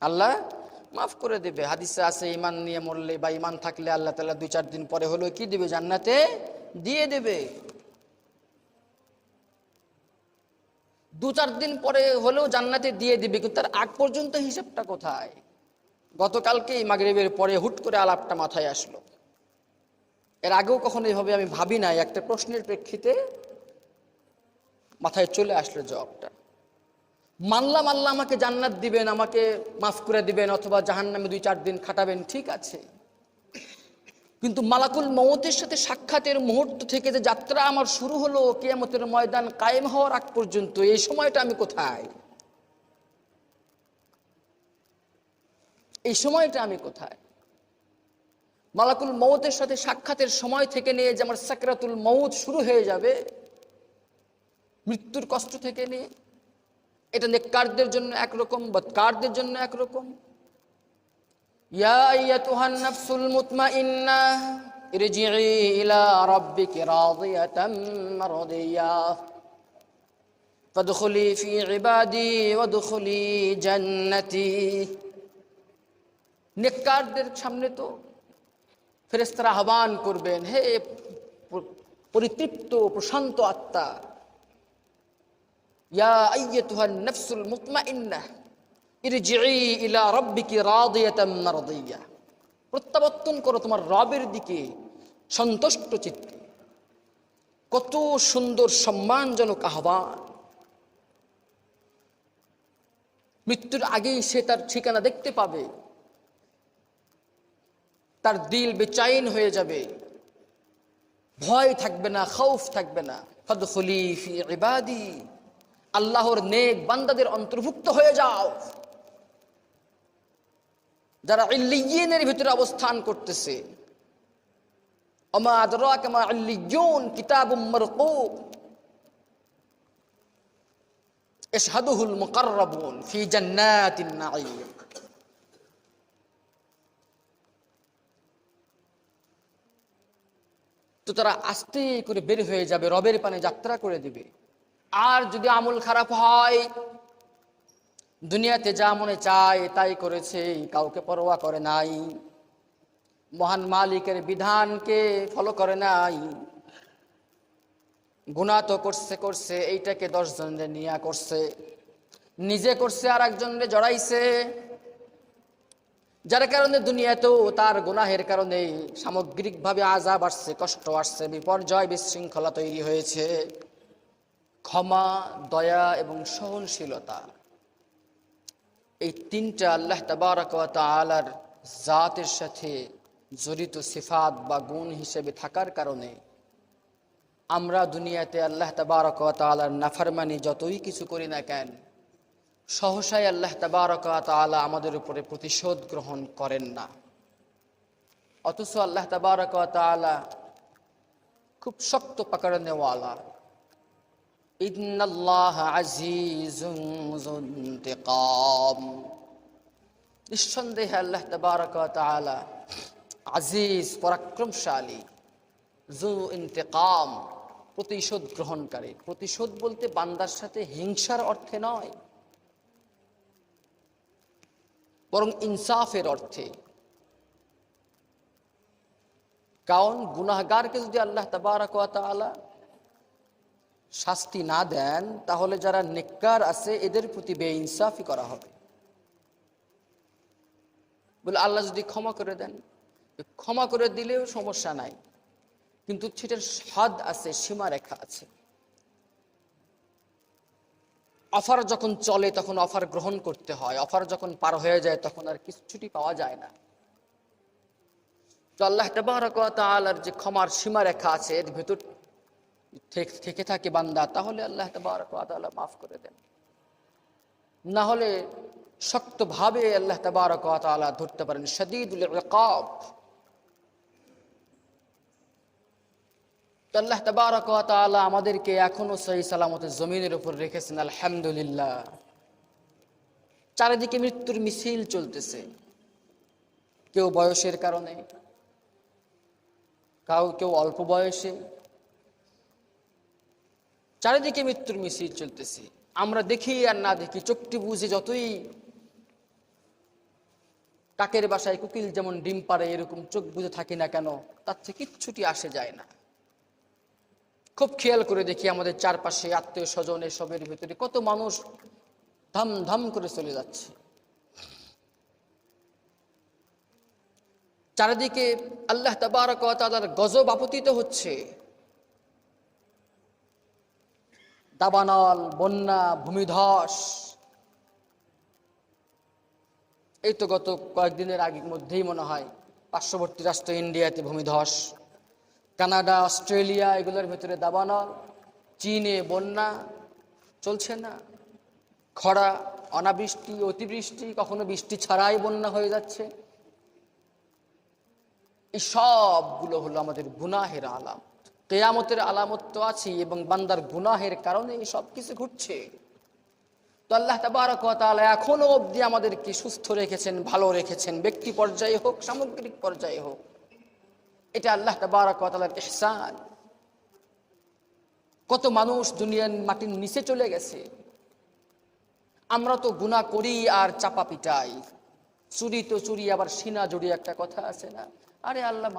আল্লাহ মাফ করে দেবে। হাদিসে আছে ঈমান নিয়ে মরলে বা ঈমান থাকলে আল্লাহ তাআলা 2-4 দিন পরে হলেও কি দিবে? জান্নাতে দিয়ে দেবে। 2-4 দিন পরে হলেও জান্নাতে দিয়ে দিবে, কিন্তু তার আগ পর্যন্ত হিসাবটা কোথায়? গতকালকেই মাগরিবের পরে হুট করে আলাপটা মাথায় আসলো। এর আগেও কখনো এইভাবে আমি ভাবি নাই, একটা প্রশ্নের প্রেক্ষিতে মাথায় চলে আসলো জবাবটা। মানলাম আল্লাহ আমাকে জান্নাত দিবেন, আমাকে মাফ করে দিবেন, অথবা জাহান্নামে 2-4 দিন খাটাবেন, ঠিক আছে, কিন্তু মালাকুল মউতের সাথে সাক্ষাতের মুহূর্ত থেকে যে যাত্রা আমার শুরু হলো কিয়ামতের ময়দান কায়েম হওয়ার আগ পর্যন্ত, এই সময়টা আমি কোথায়? এই সময়টা আমি কোথায়? মালাকুল মউতের সাথে সাক্ষাতের সময় থেকে নিয়ে যে আমার সাকরাতুল মউত শুরু হয়ে যাবে, মৃত্যুর কষ্ট থেকে নিয়ে, এটা নেককারদের জন্য একরকম, বদকারদের জন্য একরকম। ইয়া আইয়াতুহান নাফসুল মুতমাইন্নাহ ইরজিই ইলা রাব্বিকি রাদিয়াতাম মারদিয়াহ ফাদখুলি ফি ইবাদি ওয়াদখুলি জান্নাতি। নেককারদের সামনে তো ফেরেশতারা আহ্বান করবেন, হে পরিতৃপ্ত প্রশান্ত আত্মা, ইয়া আইয়াতুহান নাফসুল মুতমাইন্নাহ ইরজিই ইলা রাব্বিকি রাদিয়াতাম মারদিয়াহ, প্রত্যাবর্তন করো তোমার রবের দিকে সন্তুষ্ট চিত্তে। কত সুন্দর সম্মানজনক আহ্বান! মৃত্যুর আগেই সে তার ঠিকানা দেখতে পাবে, তার দিল বেচাইন হয়ে যাবে, ভয় থাকবে না, খৌফ থাকবে না। ফাদখুলি ফি ইবাদি, আল্লাহর নেক বান্দাদের অন্তর্ভুক্ত হয়ে যাও, যারা ইল্লিয়িনের ভিতরে অবস্থান করতেছে। ওমা আদরাকা মা ইল্লিয়ুন কিতাবুম মারকুম ইশহাদুহুল মুকাররাবুন ফি জান্নাতিন নাঈম। তো তারা আস্তে করে বের হয়ে যাবে, রবের পানে যাত্রা করে দিবে। আর যদি আমল খারাপ হয়, দুনিয়াতে যা মনে চায় তাই করেছে, কাউকে পরোয়া করে নাই, মহান মালিকের বিধানকে ফলো করে নাই, গুনাহ তো করছে, এইটাকে 10 জনের নিয়া করছে, নিজে করছে আর একজনকে জড়াইছে, যার কারণে দুনিয়াতেও তার গুনাহের কারণে সামগ্রিকভাবে আযাব আসছে, কষ্ট আসছে, বিপর্যয় বিশৃঙ্খলা তৈরি হয়েছে। ক্ষমা, দয়া এবং সহনশীলতা, এই 3টা আল্লাহ তাবারক ওয়া তাআলার জাতের সাথে জড়িত সিফাত বা গুণ হিসেবে থাকার কারণে আমরা দুনিয়াতে আল্লাহ তাবারক ওয়া তাআলার নাফরমানি যতই কিছু করি না কেন, সহসাই আল্লাহ তাবারক ওয়া তাআলা আমাদের উপরে প্রতিশোধ গ্রহণ করেন না। অথচ আল্লাহ তাবারক ওয়া তাআলা খুব শক্ত পাকড়নেওয়ালা। ইন্নাল্লাহা আজিজুন যুনতিকাম, নিঃসন্দেহে আল্লাহ তাবারক ওয়া তাআলা আজিজ, পরাক্রমশালী, যু ইন্তিকাম, প্রতিশোধ গ্রহণকারী। প্রতিশোধ বলতে বান্দার সাথে হিংসার অর্থে নয়, বরং ইনসাফের অর্থে। কারণ গুনাহগারকে যদি আল্লাহ তাবারক ওয়া তাআলা শাস্তি না দেন, তাহলে যারা নেককার আছে এদের প্রতি বেইনসাফি করা হবে। বলে আল্লাহ যদি ক্ষমা করে দেন, ক্ষমা করে দিলেও সমস্যা নাই, কিন্তু সেটার হাদ আছে, সীমারেখা আছে। অফার যখন চলে তখন অফার গ্রহণ করতে হয়, অফার যখন পার হয়ে যায় তখন আর কিছুটি পাওয়া যায় না। তো আল্লাহ তাবারক ওয়া তাআলার যে ক্ষমার সীমারেখা আছে, এর ভিতর থেকে থাকে বান্দা, তাহলে আল্লাহ তাবারক ওয়া তাআলা মাফ করে দেন। না হলে শক্তভাবে আল্লাহ তাবারক ওয়া তাআলা ধরতে পারেন, শাদীদুল ইকাব। তো আল্লাহ তাবারক ওয়া তাআলা আমাদেরকে এখনো সহি সালামতে জমিনের উপর রেখেছেন, আলহামদুলিল্লাহ। চারিদিকে মৃত্যুর মিছিল চলতেছে, কেউ বয়সের কারণে, কেউ অল্প বয়সে, চারিদিকে মৃত্যুর মিছিল চলতেছে। আমরা দেখি আর না দেখি, চোখটি বুঝে যতই কাকের বাসায় কুকিল যেমন ডিম পারে এরকম চোখ বুজে থাকি না কেন, তার থেকে কিচ্ছুটি আসে যায় না। খুব খেয়াল করে দেখি আমাদের চারপাশে আত্মীয় স্বজন এসবের ভিতরে কত মানুষ ধাম ধাম করে চলে যাচ্ছে। চারিদিকে আল্লাহ তাবারক ওয়া তাআলার গজব আপতিত হচ্ছে। দাবানল, বন্যা, ভূমিধস। এই তো গত কয়েকদিনের আগের মধ্যেই মনে হয় পার্শ্ববর্তী রাষ্ট্র ইন্ডিয়াতে ভূমিধস, কানাডা, অস্ট্রেলিয়া এগুলোর ভেতরে দাবানল, চীনে বন্যা চলছে না, খরা, অনাবৃষ্টি, অতিবৃষ্টি, কখনো বৃষ্টি ছাড়াই বন্যা হয়ে যাচ্ছে। এই সবগুলো হলো আমাদের গুনাহের আলামত। কিয়ামতের আলামত তো আছে, এবং বান্দার গুনাহের কারণে এই সব কিছু ঘটছে। তো আল্লাহ তাবারক ওয়া তাআলা এখনো অবধি আমাদেরকে সুস্থ রেখেছেন, ভালো রেখেছেন, ব্যক্তি পর্যায়ে হোক, সামগ্রিক পর্যায়ে হোক। এটা আল্লাহ তাবারক ওয়া তাআলার ইহসান। কত মানুষ দুনিয়ার মাটির নিচে চলে গেছে। আমরা তো গুনাহ করি আর চাপা পিটাই। চুরি তো চুরি, আবার সিনা জড়িয়ে একটা কথা আছে না, আরে আল্লাহ